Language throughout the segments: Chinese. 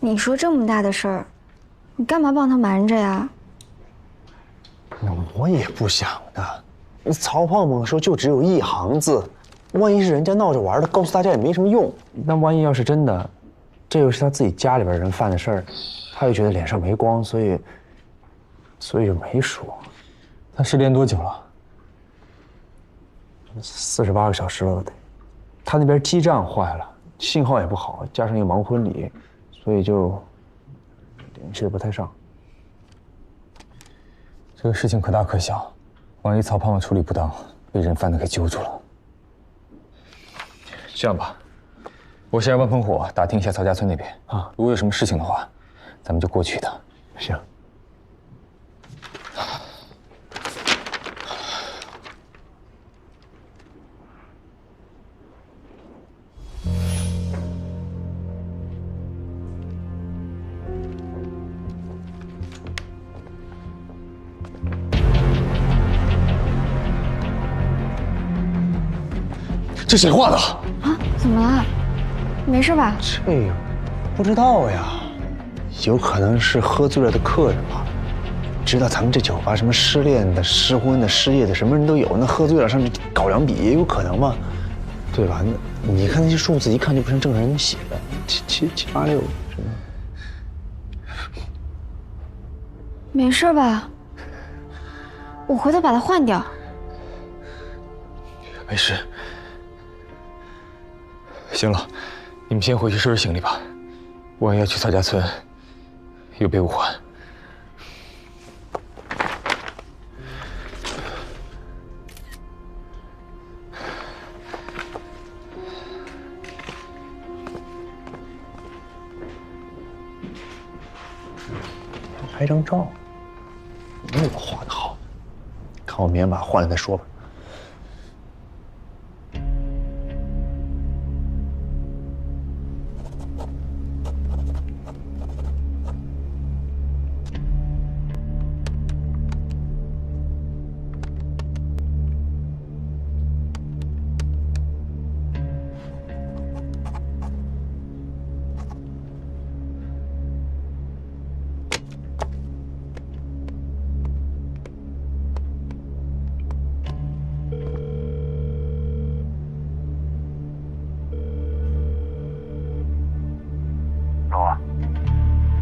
你说这么大的事儿，你干嘛帮他瞒着呀？我也不想的。曹胖胖说就只有一行字，万一是人家闹着玩的，告诉大家也没什么用。那万一要是真的，这又是他自己家里边人犯的事儿，他又觉得脸上没光，所以就没说。他失联多久了？48个小时了得。他那边基站坏了，信号也不好，加上又忙婚礼，所以就联系的不太上。这个事情可大可小，万一曹胖胖处理不当，被人贩子给揪住了。这样吧，我先让万喷火打听一下曹家村那边啊，如果有什么事情的话，咱们就过去一趟。行。这谁画的？啊，怎么了？没事吧？这个不知道呀，有可能是喝醉了的客人吧。知道咱们这酒吧什么失恋的、失婚的、失业的，什么人都有。那喝醉了上去搞两笔也有可能嘛，对吧？那你看那些数字，一看就不是正常人写的，7786什么？没事吧？我回头把它换掉。没事。行了，你们先回去收拾行李吧。万一要去曹家村，有备无患。拍张照，没我画的好。看我明天把它换了再说吧。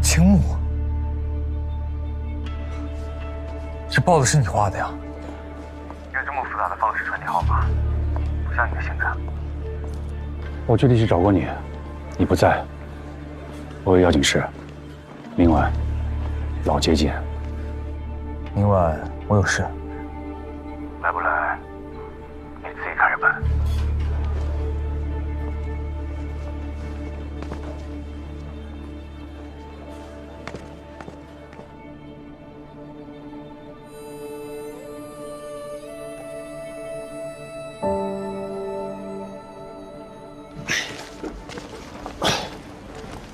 青木，这报子是你画的呀？用这么复杂的方式传递号码，不像你的性格。我去地市找过你，你不在。我有要紧事，明晚老接见。明晚我有事。来不来，你自己看着办。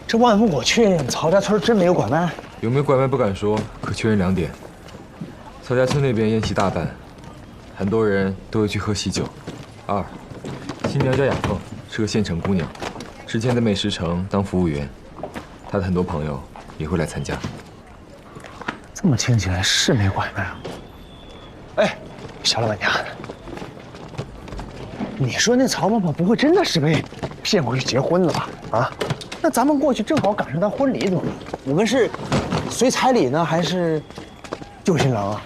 这万不我确认曹家村真没有拐卖？有没有拐卖不敢说，可确认2点：曹家村那边宴席大办，很多人都会去喝喜酒。2，新娘叫雅凤，是个县城姑娘，之前在美食城当服务员，她的很多朋友也会来参加。这么听起来是没拐卖啊？哎，小老板娘，你说那曹胖胖不会真的是被骗过去结婚了吧？啊？那咱们过去正好赶上他婚礼，怎么办？我们是随彩礼呢，还是救新郎啊？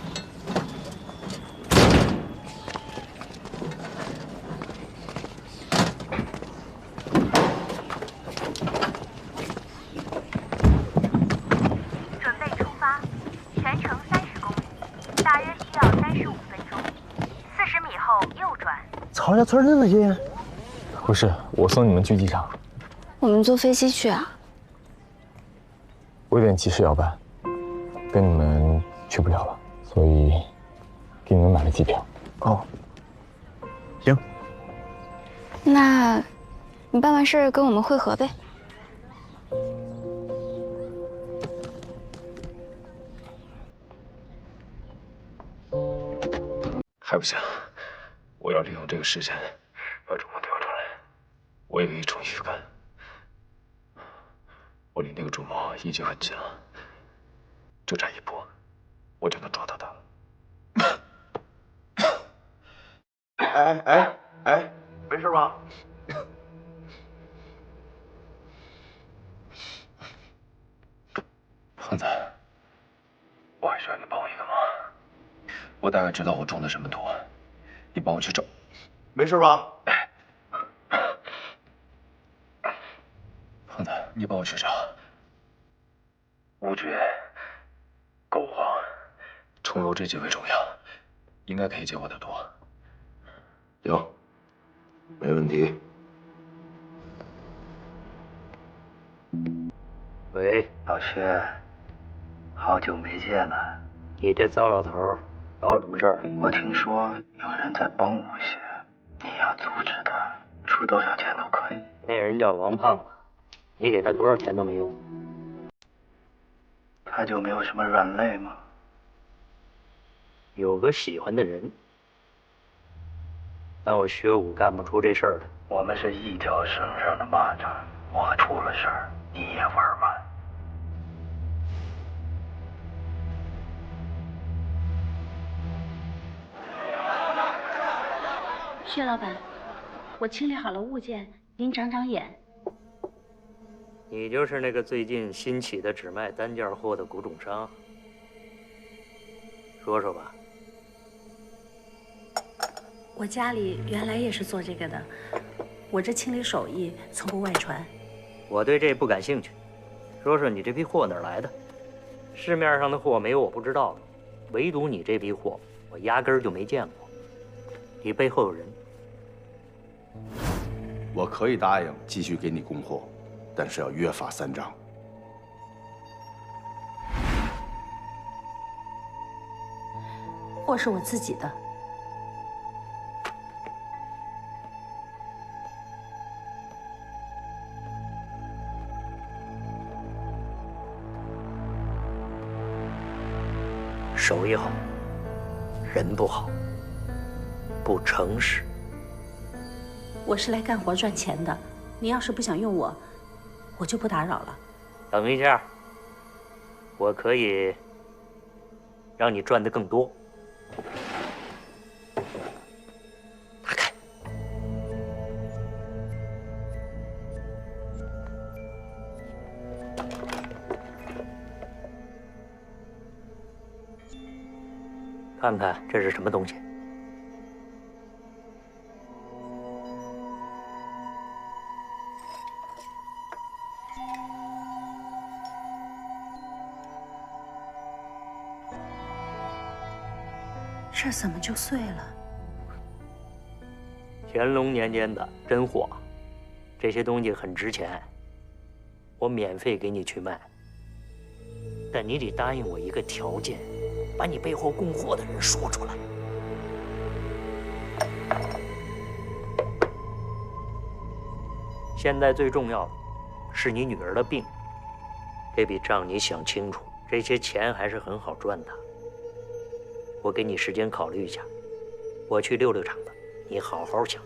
准备出发，全程30公里，大约需要35分钟，40米后右转。曹家村那么近？不是，我送你们去机场。我们坐飞机去啊？我有点急事要办，跟你们去不了了，所以给你们买了机票。哦，行。那，你办完事跟我们会合呗。还不行，我要利用这个时辰把钟梦调出来，我也可以重新去看。我离那个朱某已经很近了，就差一步，我就能抓到他了。哎，没事吧？胖子，我还需要你帮我一个忙。我大概知道我中的什么毒，你帮我去找。没事吧？胖子，你帮我去找吴觉、狗皇、重柔这几味中药，应该可以解我的毒。行，没问题。喂，老薛，好久没见了。你这糟老头搞什么事儿？我听说有人在帮吴邪，你要阻止他，出多少钱都可以。那人叫王胖子，你给他多少钱都没用。他就没有什么软肋吗？有个喜欢的人，但我薛武干不出这事儿来。我们是一条绳上的蚂蚱，我出了事儿，你也玩完。薛老板，我清理好了物件，您长长眼。你就是那个最近新起的只卖单件货的古董商，说说吧。我家里原来也是做这个的，我这清理手艺从不外传。我对这不感兴趣，说说你这批货哪儿来的？市面上的货没有我不知道的，唯独你这批货，我压根儿就没见过。你背后有人？我可以答应继续给你供货，但是要约法3章。货是我自己的。手艺好，人不好，不诚实。我是来干活赚钱的，你要是不想用我，我就不打扰了。等一下，我可以让你赚得更多。打开。看看这是什么东西？这怎么就碎了？乾隆年间的真货，这些东西很值钱，我免费给你去卖，但你得答应我一个条件，把你背后供货的人说出来。现在最重要的是你女儿的病，这笔账你想清楚，这些钱还是很好赚的。我给你时间考虑一下，我去溜溜场子，你好好想。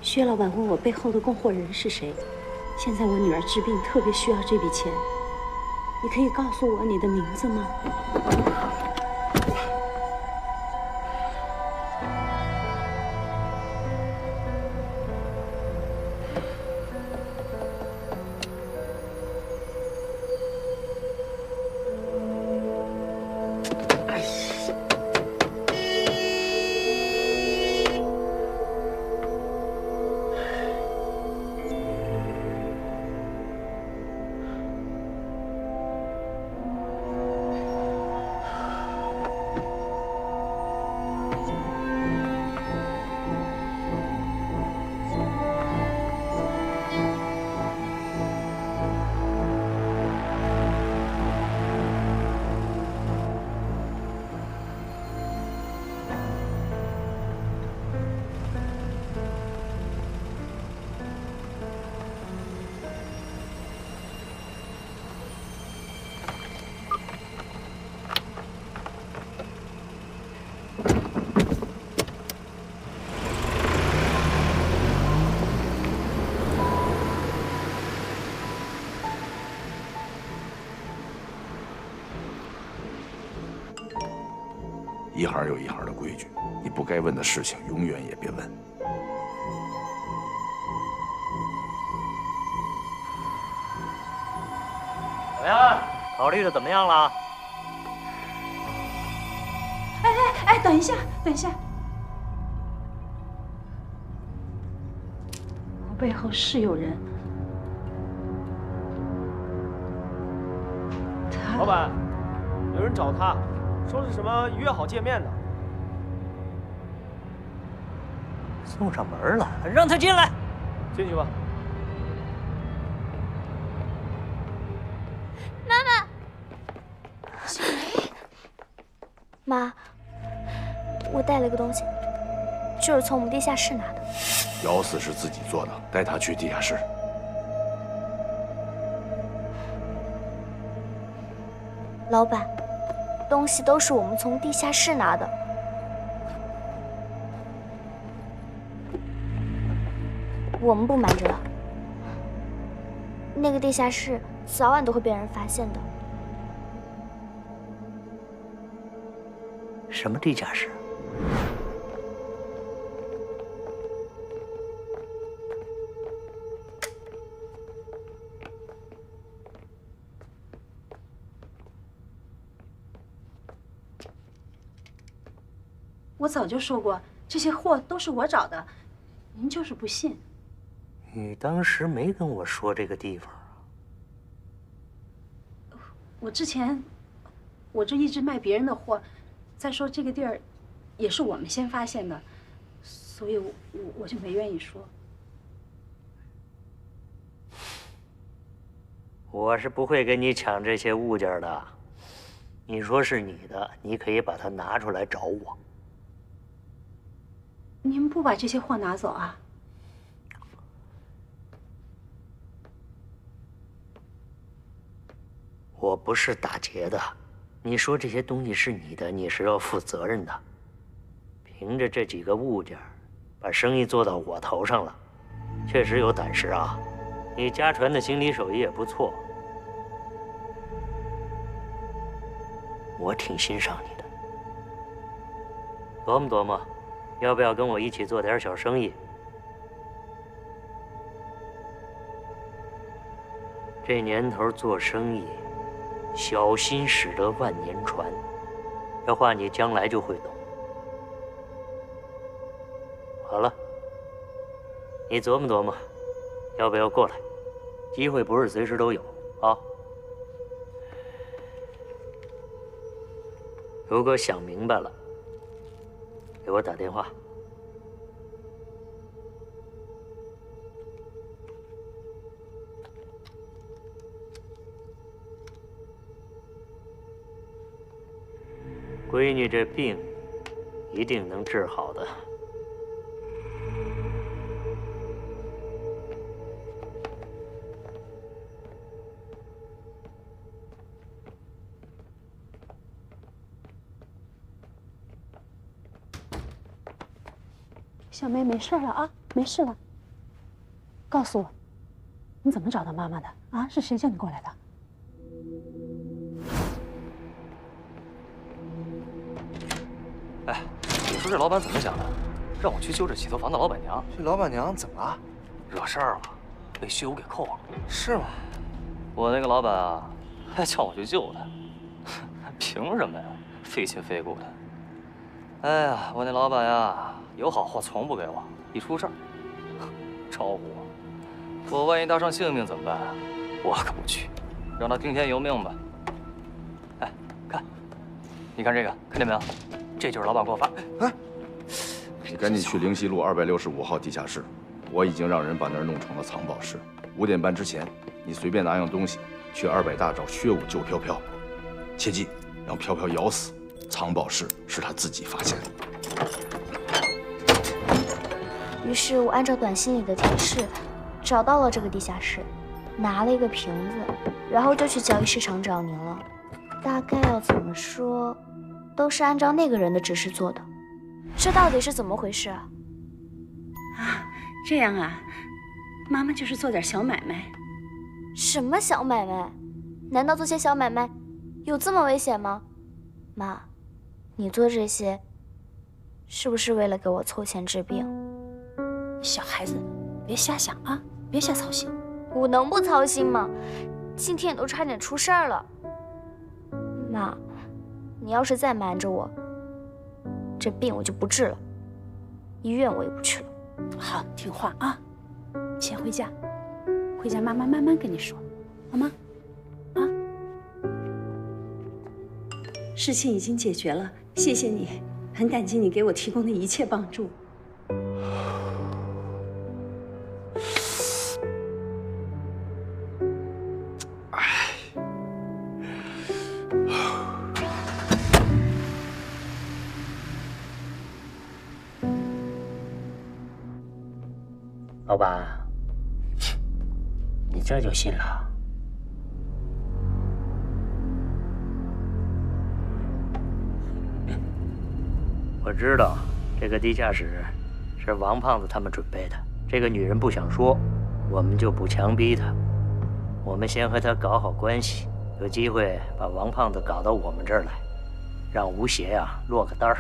薛老板问我背后的供货人是谁，现在我女儿治病特别需要这笔钱，你可以告诉我你的名字吗？一行有一行的规矩，你不该问的事情永远也别问。怎么样？考虑的怎么样了？哎，等一下，等一下，我背后是有人。老板，有人找他，说是什么约好见面的。送上门了，让他进来。进去吧。妈妈，小梅，妈，我带了个东西，就是从我们地下室拿的。咬死是自己做的，带他去地下室。老板，东西都是我们从地下室拿的。我们不瞒着了，那个地下室早晚都会被人发现的。什么地下室？我早就说过，这些货都是我找的，您就是不信。你当时没跟我说这个地方啊？我之前，我这一直卖别人的货，再说这个地儿，也是我们先发现的，所以我就没愿意说。我是不会跟你抢这些物件的。你说是你的，你可以把它拿出来找我。您不把这些货拿走啊？我不是打劫的，你说这些东西是你的，你是要负责任的。凭着这几个物件，把生意做到我头上了，确实有胆识啊！你家传的心理手艺也不错，我挺欣赏你的。琢磨琢磨，要不要跟我一起做点小生意？这年头做生意，小心驶得万年船，这话你将来就会懂。好了，你琢磨琢磨，要不要过来？机会不是随时都有啊。如果想明白了，给我打电话。闺女这病一定能治好的。小梅没事了啊，没事了。告诉我，你怎么找到妈妈的啊？是谁叫你过来的？哎，你说这老板怎么想的？让我去救这洗头房的老板娘。这老板娘怎么了？惹事儿了，被薛武给扣了。是吗？我那个老板啊，还叫我去救他，凭什么呀？费劲费骨的。哎呀，我那老板呀，有好货从不给我，一出事儿，招呼我。我万一搭上性命怎么办啊？我可不去，让他听天由命吧。哎，看，你看这个，看见没有？这就是老板给我发。啊！你赶紧去灵溪路265号地下室，我已经让人把那儿弄成了藏宝室。5点半之前，你随便拿样东西去200大找薛武救飘飘，切记让飘飘咬死。藏宝室是他自己发现的。于是我按照短信里的提示，找到了这个地下室，拿了一个瓶子，然后就去交易市场找您了。大概要怎么说，都是按照那个人的指示做的。这到底是怎么回事啊？啊，这样啊，妈妈就是做点小买卖。什么小买卖？难道做些小买卖有这么危险吗？妈，你做这些，是不是为了给我凑钱治病？小孩子，别瞎想啊，别瞎操心。我能不操心吗？今天也都差点出事儿了。妈，你要是再瞒着我，这病我就不治了，医院我也不去了。好，听话啊，先回家，回家妈妈慢慢跟你说，好吗？啊，事情已经解决了，谢谢你，很感激你给我提供的一切帮助。老板，你这就信了？我知道这个地下室是王胖子他们准备的。这个女人不想说，我们就不强逼她。我们先和她搞好关系，有机会把王胖子搞到我们这儿来，让吴邪呀落个单儿。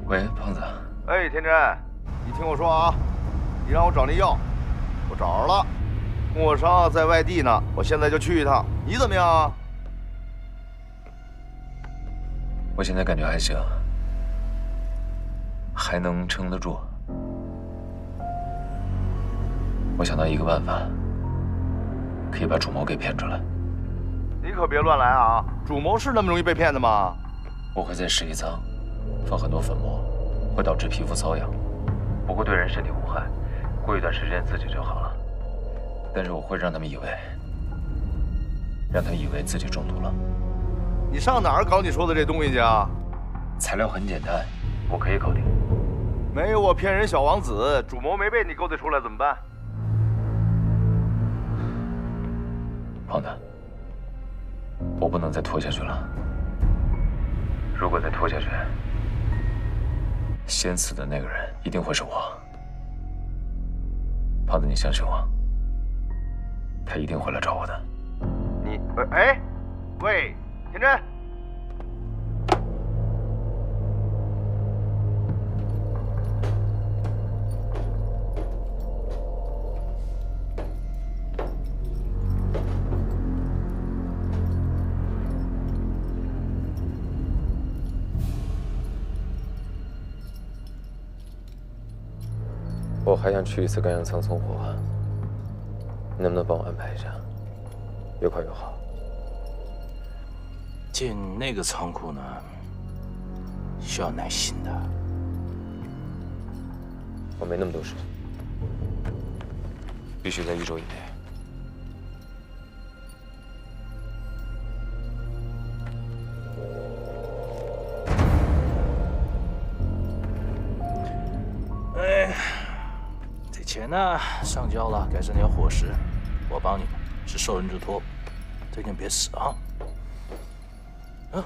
喂，胖子。哎，天真，你听我说啊，你让我找那药，我找着了，莫商在外地呢，我现在就去一趟。你怎么样啊？我现在感觉还行，还能撑得住。我想到一个办法，可以把主谋给骗出来。你可别乱来啊！主谋是那么容易被骗的吗？我会在试衣舱放很多粉末，会导致皮肤瘙痒，不过对人身体无害，过一段时间自己就好了。但是我会让他们以为自己中毒了。你上哪儿搞你说的这东西去啊？材料很简单，我可以搞定。没有我骗人小王子，主谋没被你勾兑出来怎么办？胖子，我不能再拖下去了。如果再拖下去，先死的那个人一定会是我。胖子，你相信我，他一定会来找我的。你，哎，喂，天真。我还想去一次甘阳仓送货，你能不能帮我安排一下？越快越好。进那个仓库呢，需要耐心的。我没那么多时间，必须在1周以内。钱呢上交了，该剩点伙食，我帮你们，是受人之托，最近别死啊！嗯。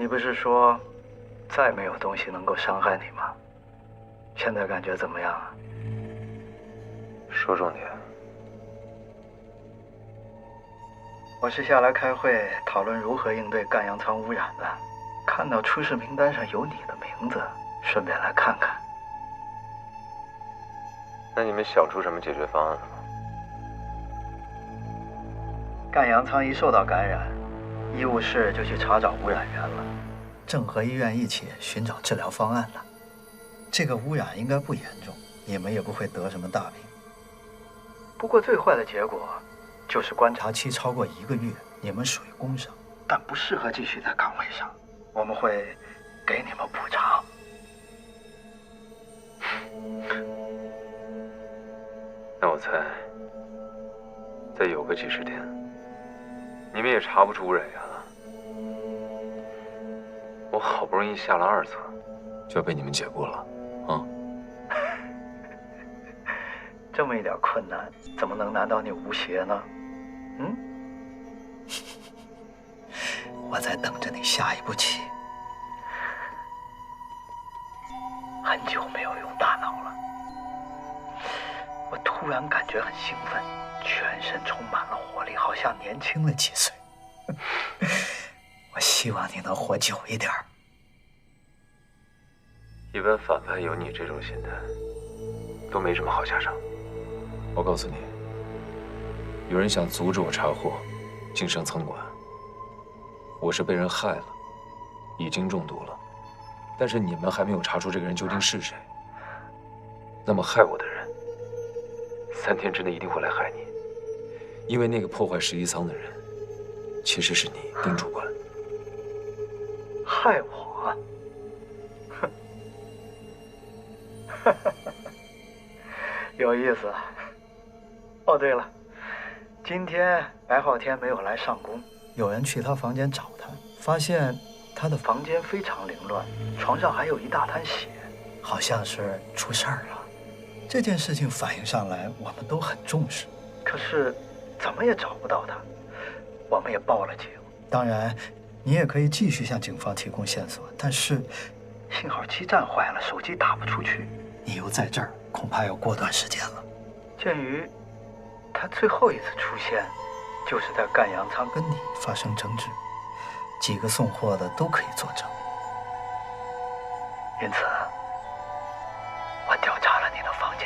你不是说再没有东西能够伤害你吗？现在感觉怎么样啊？说重点。我是下来开会讨论如何应对赣洋仓污染的，看到出事名单上有你的名字，顺便来看看。那你们想出什么解决方案了吗？赣洋仓一受到感染，医务室就去查找污染源了，正和医院一起寻找治疗方案呢。这个污染应该不严重，你们也不会得什么大病。不过最坏的结果就是观察期超过1个月，你们属于工伤，但不适合继续在岗位上，我们会给你们补偿。那我猜，再有个几10天，你们也查不出污染源了。我好不容易下了2册，就要被你们解雇了，啊？这么一点困难，怎么能难倒你吴邪呢？嗯？我在等着你下一步棋。很久没有用大脑了，我突然感觉很兴奋，全身充满了活力，好像年轻了几岁。我希望你能活久一点。一般反派有你这种心态，都没什么好下场。我告诉你，有人想阻止我查获晋升仓管，我是被人害了，已经中毒了，但是你们还没有查出这个人究竟是谁。那么害我的人，3天之内一定会来害你，因为那个破坏11仓的人，其实是你，丁主管。害我？哼，有意思。哦，对了，今天白昊天没有来上工，有人去他房间找他，发现他的房间非常凌乱，床上还有一大滩血，好像是出事儿了。这件事情反映上来，我们都很重视，可是怎么也找不到他，我们也报了警。当然，你也可以继续向警方提供线索，但是信号基站坏了，手机打不出去，你又在这儿，恐怕要过段时间了。鉴于他最后一次出现就是在赣洋仓跟你发生争执，几个送货的都可以作证，因此我调查了你的房间。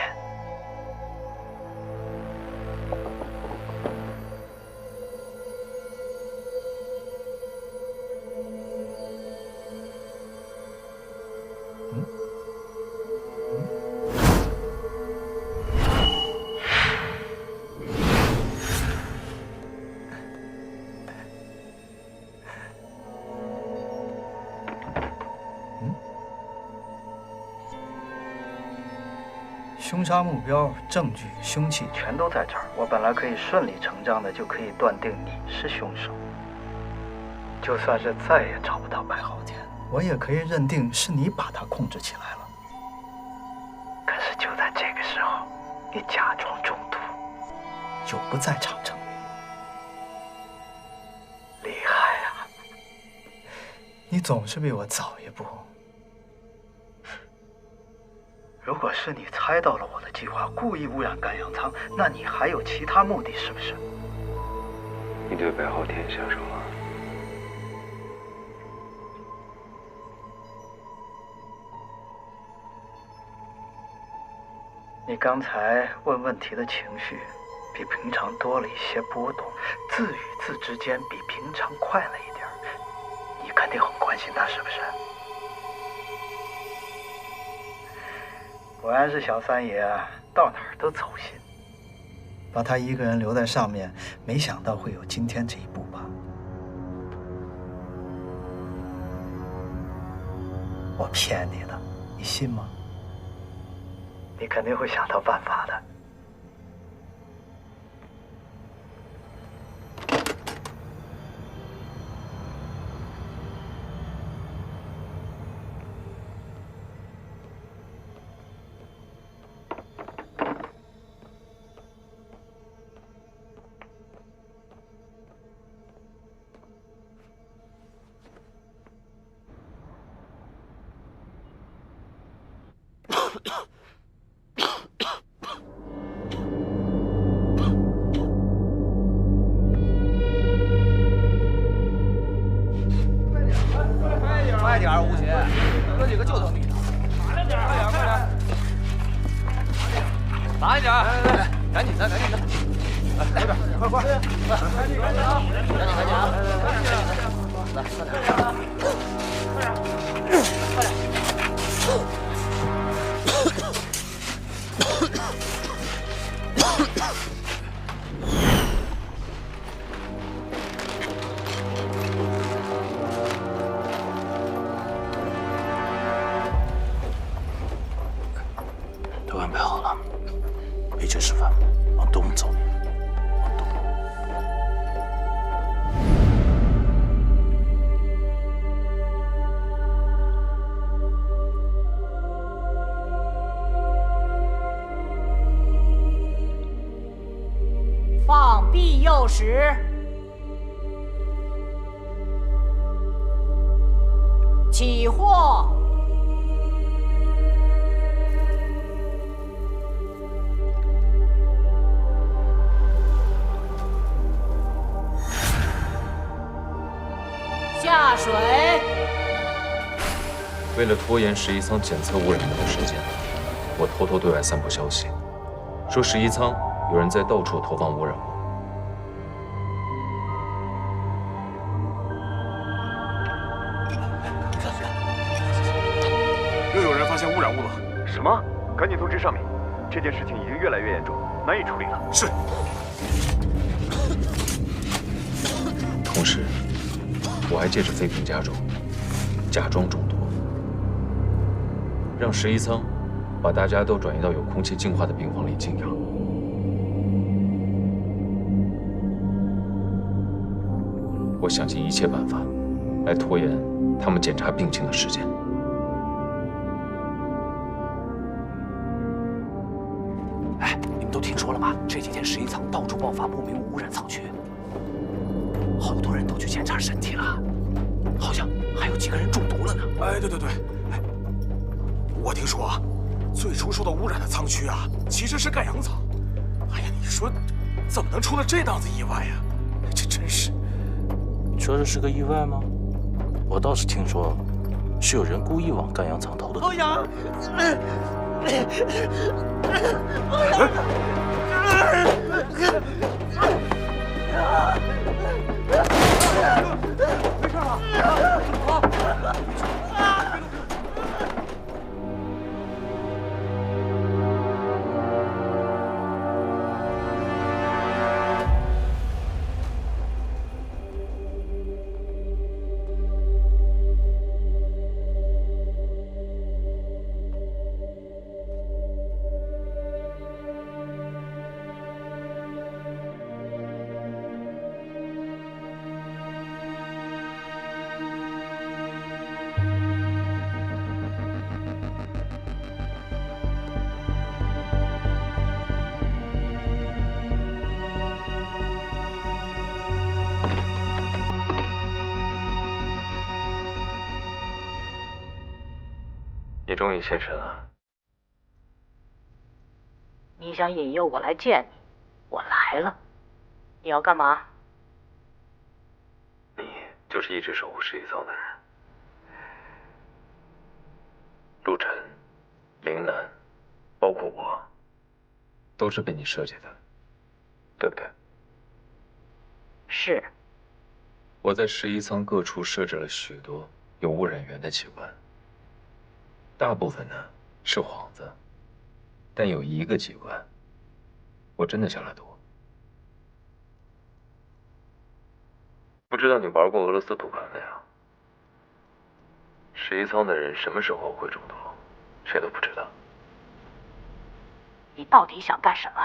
凶杀目标、证据、凶器全都在这儿，我本来可以顺理成章的就可以断定你是凶手。就算是再也找不到白昊天，我也可以认定是你把他控制起来了。可是就在这个时候，你假装中毒，就不在场证明。厉害啊！你总是比我早一步。如果是你猜到了我的计划，故意污染赣洋仓，那你还有其他目的，是不是？你对白昊天下手了？你刚才问问题的情绪比平常多了一些波动，字与字之间比平常快了一点，你肯定很关心他，是不是？果然是小三爷，到哪儿都走心。把他一个人留在上面，没想到会有今天这一步吧？我骗你的，你信吗？你肯定会想到办法的。快点，吴邪，哥几个就等你呢。慢点，快点，快点。慢一点，来，赶紧的，赶紧的。来，快点，快，赶紧啊！赶紧啊！来，快点，快点。都安排好了，没去吃饭，往东走。往东。放庇佑时，起货。下水。为了拖延11舱检测污染物的时间，我偷偷对外散布消息，说11舱有人在到处投放污染物。又有人发现污染物了。什么？赶紧通知上面，这件事情已经越来越严重，难以处理了。是。同时，我还借着废品加重，假装中毒，让11舱把大家都转移到有空气净化的病房里静养。我想尽一切办法来拖延他们检查病情的时间。哎，你们都听说了吗？这几天11舱到处爆发不明污染舱区，好多人都去检查身体了，好像还有几个人中毒了呢。哎，对，哎，我听说啊，最初受到污染的舱区啊，其实是盖阳舱。哎呀，你说怎么能出了这档子意外呀？这真是。说这是个意外吗？我倒是听说，是有人故意往盖阳舱投的毒。阳。没事吧？你终于现身了。你想引诱我来见你，我来了。你要干嘛？你就是一直守护11舱的人。陆晨、林南，包括我，都是被你设计的，对不对？是。我在11舱各处设置了许多有污染源的器官，大部分呢是幌子，但有一个器官，我真的下了毒。不知道你玩过俄罗斯赌盘没有？11舱的人什么时候会中毒，谁都不知道。你到底想干什么？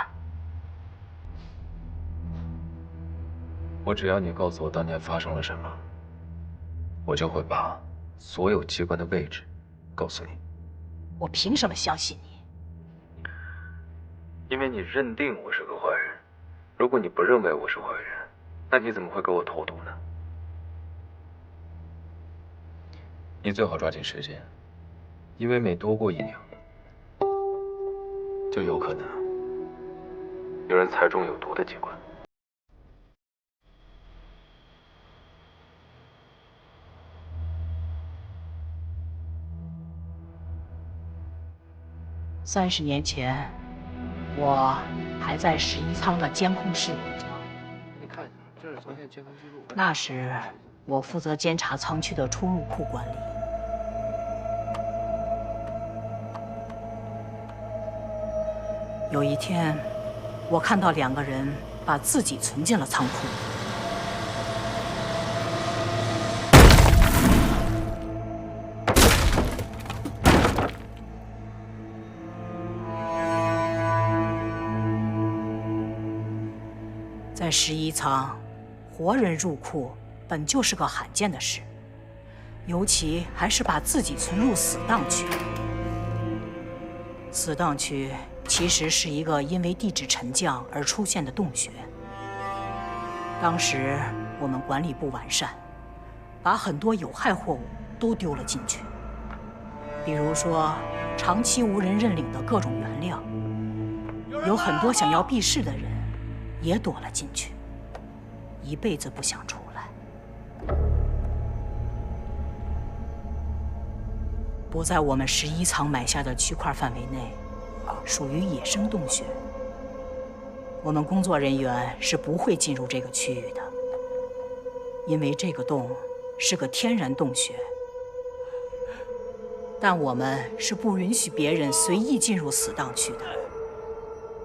我只要你告诉我当年发生了什么，我就会把所有机关的位置告诉你。我凭什么相信你？因为你认定我是个坏人。如果你不认为我是坏人，那你怎么会给我投毒呢？你最好抓紧时间，因为每多过1秒，就有可能有人踩中有毒的机关。30年前，我还在11舱的监控室里。你看一下，这是昨天监控记录。那时，我负责监察舱区的出入库管理。有一天，我看到2个人把自己存进了仓库。在11舱，活人入库本就是个罕见的事，尤其还是把自己存入死档区。死档区其实是一个因为地质沉降而出现的洞穴。当时我们管理不完善，把很多有害货物都丢了进去，比如说长期无人认领的各种原料，有很多想要避世的人也躲了进去，一辈子不想出来。不在我们11舱买下的区块范围内，属于野生洞穴。我们工作人员是不会进入这个区域的，因为这个洞是个天然洞穴。但我们是不允许别人随意进入死档区的，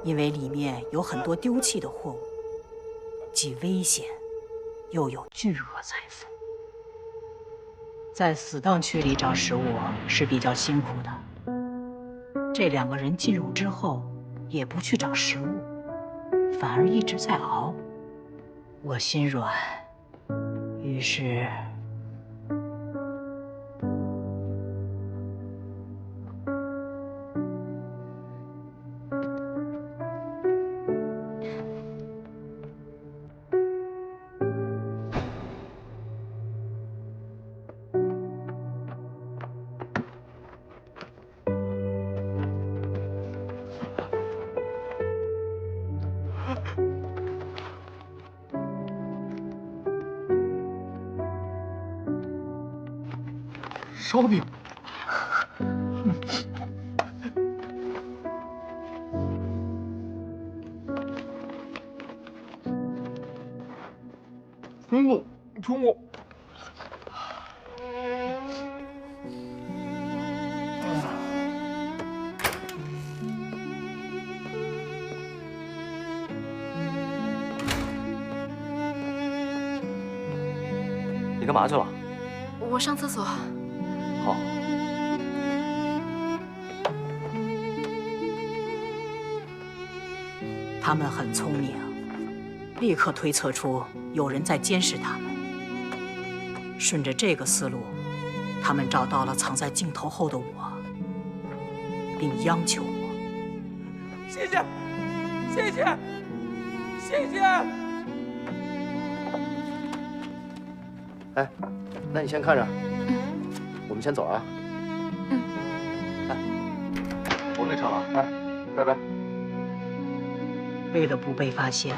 因为里面有很多丢弃的货物，既危险，又有巨额财富。在死档区里找食物是比较辛苦的。这2个人进入之后，也不去找食物，反而一直在熬。我心软，于是烧饼。中午。你干嘛去了？我上厕所。好。他们很聪明，立刻推测出有人在监视他们。顺着这个思路，他们找到了藏在镜头后的我，并央求我：“谢谢，谢谢，谢谢。”哎，那你先看着，我们先走啊。哎，我那车了，哎，拜拜。为了不被发现，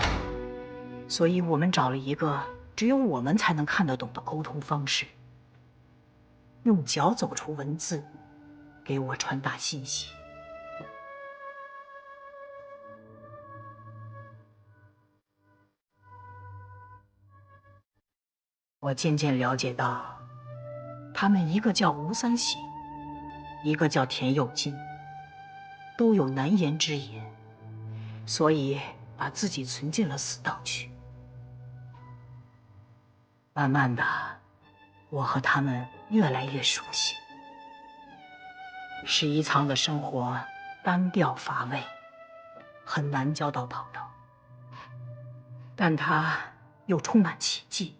所以我们找了一个只有我们才能看得懂的沟通方式，用脚走出文字，给我传达信息。我渐渐了解到，他们一个叫吴三喜，一个叫田有金，都有难言之隐，所以把自己存进了死档区。慢慢的，我和他们越来越熟悉。11舱的生活单调乏味，很难交到朋友，但它又充满奇迹。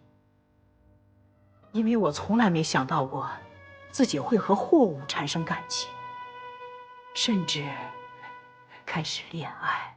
因为我从来没想到过自己会和货物产生感情，甚至开始恋爱。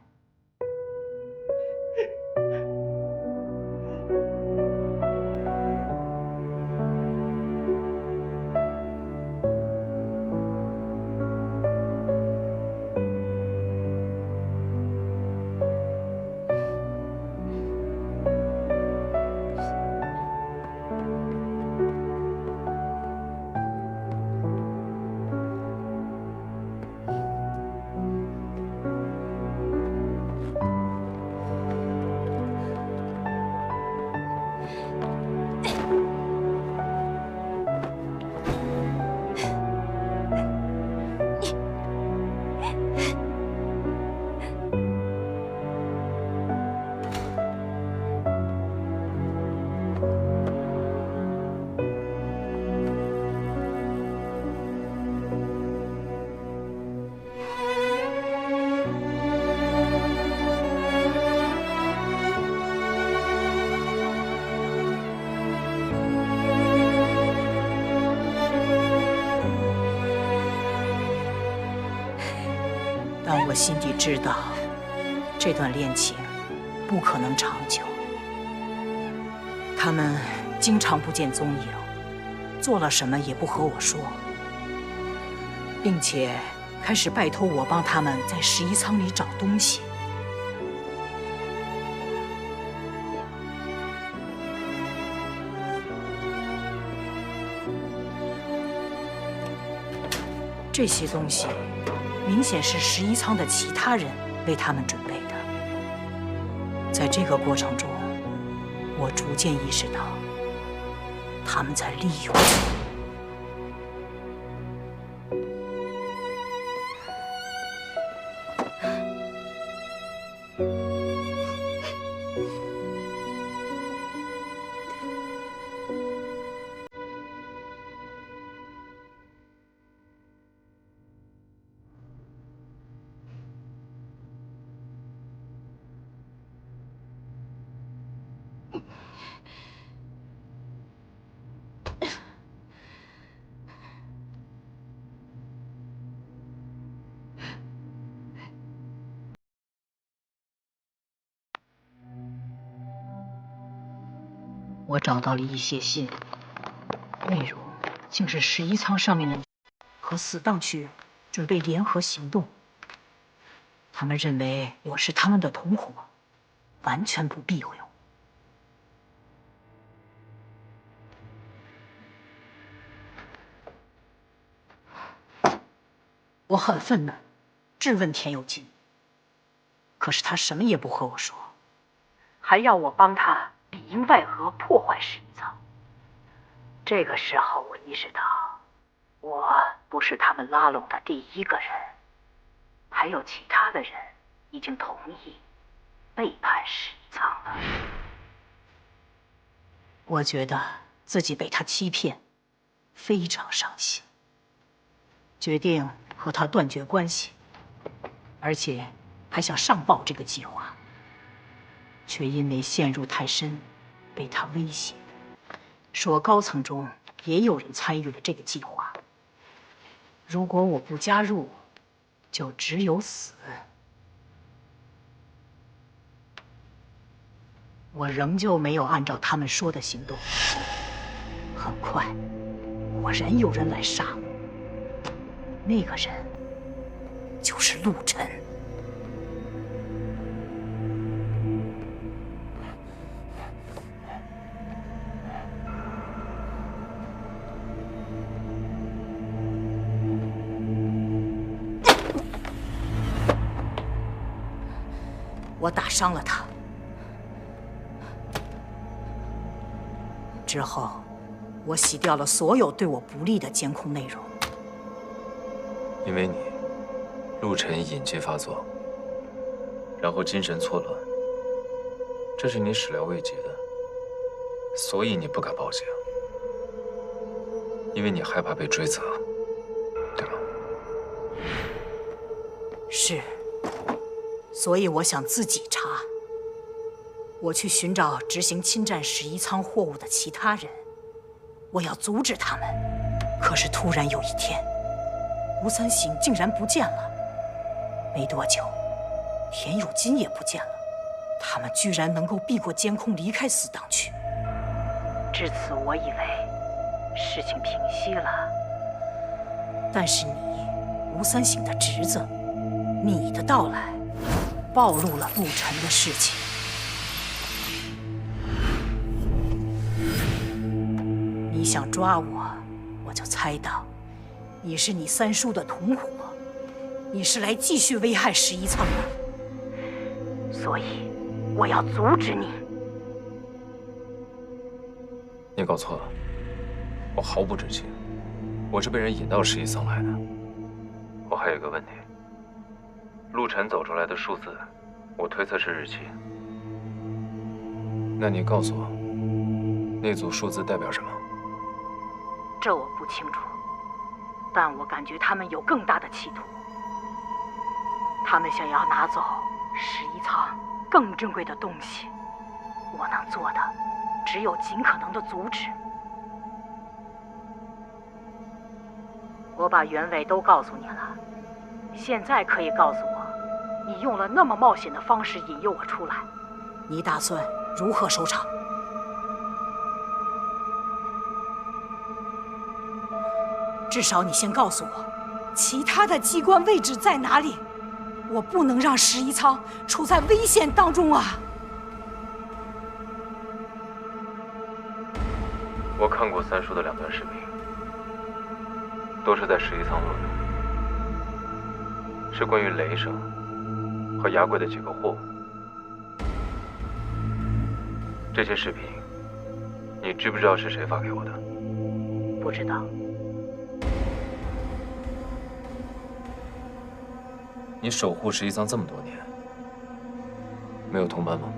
但我心底知道，这段恋情不可能长久。他们经常不见踪影，做了什么也不和我说，并且开始拜托我帮他们在11仓里找东西。这些东西明显是11仓的其他人为他们准备的。在这个过程中，我逐渐意识到，他们在利用我。我找到了一些信，内容竟是11仓上面的和死党区准备联合行动。他们认为我是他们的同伙，完全不避讳我。我很愤怒，质问田有金，可是他什么也不和我说，还要我帮他里应外合破坏11仓。这个时候，我意识到，我不是他们拉拢的第一个人，还有其他的人已经同意背叛11仓了。我觉得自己被他欺骗，非常伤心，决定和他断绝关系，而且还想上报这个计划，却因为陷入太深，被他威胁，说高层中也有人参与了这个计划。如果我不加入，就只有死。我仍旧没有按照他们说的行动。很快，果然有人来杀我。那个人就是陆晨。我打伤了他，之后我洗掉了所有对我不利的监控内容。因为你，陆晨瘾疾发作，然后精神错乱，这是你始料未及的，所以你不敢报警，因为你害怕被追责，对吗？是。所以我想自己查。我去寻找执行侵占11仓货物的其他人，我要阻止他们。可是突然有一天，吴三省竟然不见了。没多久，田有金也不见了。他们居然能够避过监控离开死党区。至此，我以为事情平息了。但是你，吴三省的侄子，你的到来暴露了陆晨的事情。你想抓我，我就猜到你是你三叔的同伙，你是来继续危害11仓的，所以我要阻止你。你搞错了，我毫不知情，我是被人引到11仓来的。我还有一个问题。陆晨走出来的数字，我推测是日期。那你告诉我，那组数字代表什么？这我不清楚，但我感觉他们有更大的企图。他们想要拿走11仓更珍贵的东西，我能做的只有尽可能的阻止。我把原委都告诉你了。现在可以告诉我，你用了那么冒险的方式引诱我出来，你打算如何收场？至少你先告诉我，其他的机关位置在哪里？我不能让十一仓处在危险当中啊！我看过三叔的2段视频，都是在十一仓录的，是关于雷生和牙柜的几个货物。这些视频，你知不知道是谁发给我的？不知道。你守护十一仓这么多年，没有同伴吗？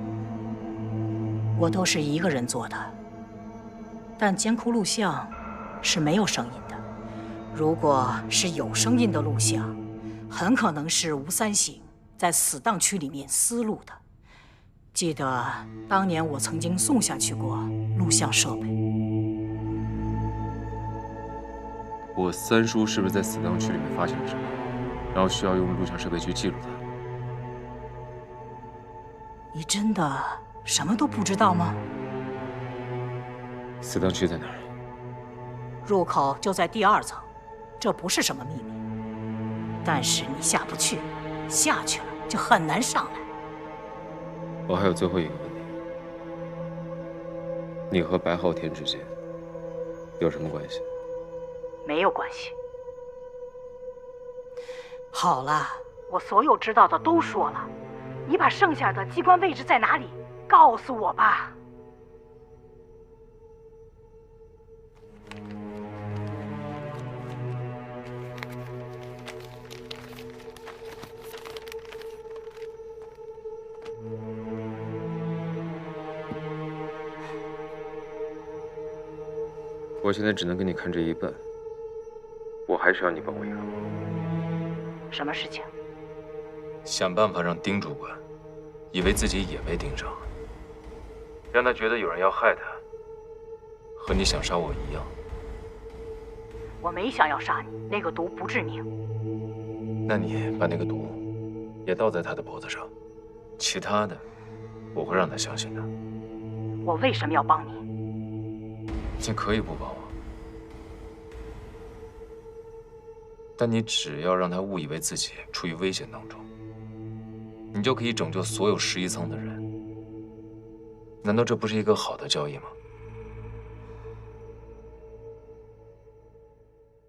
我都是一个人做的，但监控录像是没有声音的。如果是有声音的录像，很可能是吴三省在死档区里面私录的。记得当年我曾经送下去过录像设备。我三叔是不是在死档区里面发现了什么，然后需要用录像设备去记录它？你真的什么都不知道吗？死档区在哪儿？入口就在第2层，这不是什么秘密。但是你下不去，下去了就很难上来。我还有最后一个问题：你和白昊天之间有什么关系？没有关系。好了，我所有知道的都说了，你把剩下的机关位置在哪里，告诉我吧。我现在只能给你看这一半，我还需要你帮我一个忙。什么事情？想办法让丁主管以为自己也被盯上，让他觉得有人要害他，和你想杀我一样。我没想要杀你，那个毒不致命。那你把那个毒也倒在他的脖子上，其他的我会让他相信的。我为什么要帮你？你可以不帮我，但你只要让他误以为自己处于危险当中，你就可以拯救所有11层的人。难道这不是一个好的交易吗？